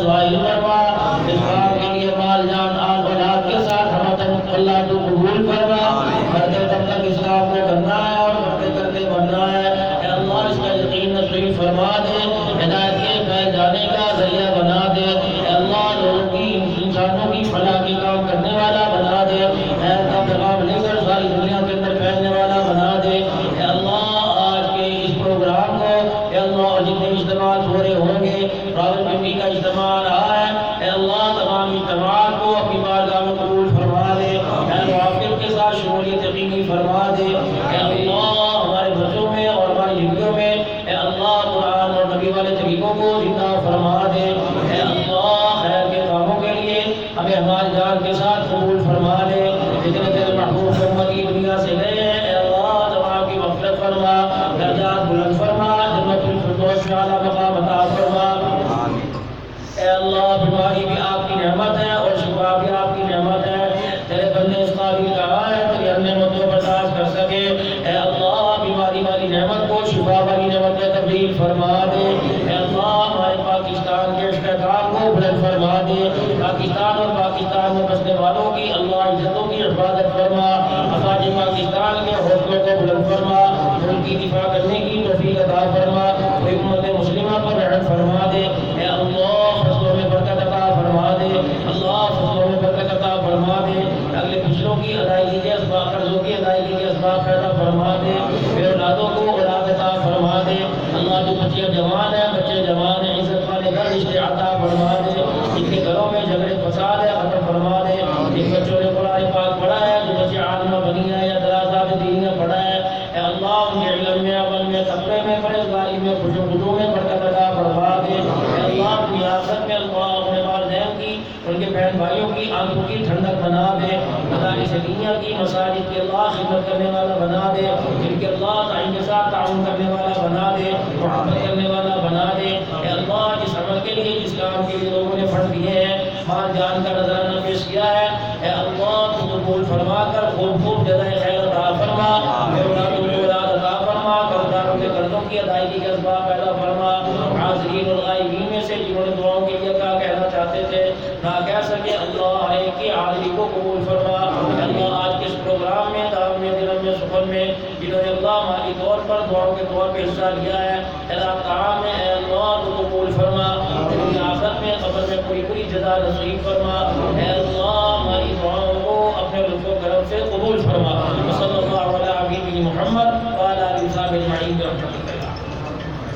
ظاہر فرما، اس کام کے لیے مال جان آل اولاد کے ساتھ ہم اللہ تو قبول فرما، کرتے تب تک اس کام کو کرنا ہے اور کرتے کرتے بننا ہے، اے اللہ اس کا یقین نصیب فرما دے، ہدایت کے پھیل جانے کا ذریعہ بنا دے، اے اللہ لوگوں کی انسانوں کی فلاح کے کام کرنے والا بنا دے، خیر کا پیغام لے کر ساری دنیا کے اندر پھیلنے والا بنا دے، اے اللہ آج کے اس پروگرام کو اے اللہ جتنے اجتماع ہو رہے ہوں گے، راولپنڈی کا اجتماع آ رہا ہے، اے اللہ تمام اجتماعات کو اپنی بارگاہ میں قبول فرما دے، اے نوافل کے ساتھ شمولیت یقینی فرما دے، اے اللہ ہمارے بچوں میں اور ہماری زندگیوں میں اے اللہ قرآن اور نبی والے طریقوں کو زندہ فرما دے، اے اللہ خیر کے کاموں کے لیے ہمیں ہماری جان کے ساتھ قبول فرما دے، جتنے تیرے محبوب امتی دنیا سے گئے ہیں اے اللہ تمام کی مغفرت فرما، درجات بلند فرما، جنت الفردوس میں اعلیٰ مقام عطا فرما، اے اللہ بیماری بھی آپ کی نعمت ہے اور شفا بھی آپ کی نعمت ہے، تیرے بندے اس قابل کہاں ہے تیری ہم نعمت کو برداشت کر سکے، اے اللہ بیماری والی نعمت کو شفا والی نعمت میں تبدیل فرما دے، اے اللہ ہمارے پاکستان کے استحکام کو بلند فرما دے، پاکستان اور پاکستان میں بسنے والوں کی اللہ عزتوں کی حفاظت فرما، افواج پاکستان کے حوصلوں کو بلند فرما، ان کی دفاع کرنے کی توفیق عطا فرما، کوئی امت مسلمہ پر رحم فرما دے، اے اللہ فصلوں میں برکت عطا فرما دے، اللہ فصلوں میں برکت عطا فرما دے، اگلے پچھلوں کی ادائیگی کے اسباب، قرضوں کی ادائیگی کے اسباب پیدا فرما دے، بے اولادوں کو اولاد عطا فرما دے، اللہ جو بچے جوان ہیں بچے جوان ہیں عزت والے گھر رشتے عطا فرما دے، جن کے گھروں میں جھگڑے فساد ہے ختم فرما دے، جن بچوں نے قرآن پاک پڑھا ہے جو بچے عالمہ بنی ہے یا درازات دینیہ پڑھا ہے، اے اللہ ان کے علم میں عمل میں تقوی میں پرہیزگاری میں خشوع میں برکت عطا فرما دے، اے اللہ اپنی آخرت میں اللہ اپنے والدین کی ان کے بہن بھائیوں کی آنکھوں کی ٹھنڈک بنا دے، مدارس دینیہ کی مساجد کے اللہ خدمت کرنے والا بنا دے، جن کے اللہ تعین کے ساتھ تعاون کرنے والا بنا دے، محبت کرنے والا بنا دے، اے اللہ جس عمل کے لیے جس کام کے لیے لوگوں نے فنڈ دیے ہیں مال جان کا نذرانہ پیش کیا ہے، اے اللہ تو قبول فرما کر خوب خوب جزائے خیر عطا فرما، اے اولادوں کو اولاد عطا فرما، قرضداروں کے قرضوں کی ادائیگی کے اسباب پیدا فرما، حاضرین اور غائبین میں سے جنہوں نے دعاؤں کے لیے کیا کہنا چاہتے تھے نہ کہہ سکے اللہ ہر ایک کی حاضری کو قبول فرما، اللہ آج کے اس پروگرام میں دعوت میں دلم میں سفر میں جنہوں نے اللہ مالی طور پر دعاؤں کے طور پہ حصہ لیا ہے اللہ تعالیٰ میں اے اللہ تو قبول فرما، اپنی آخرت میں قبر میں پوری پوری جزا نصیب فرما، اے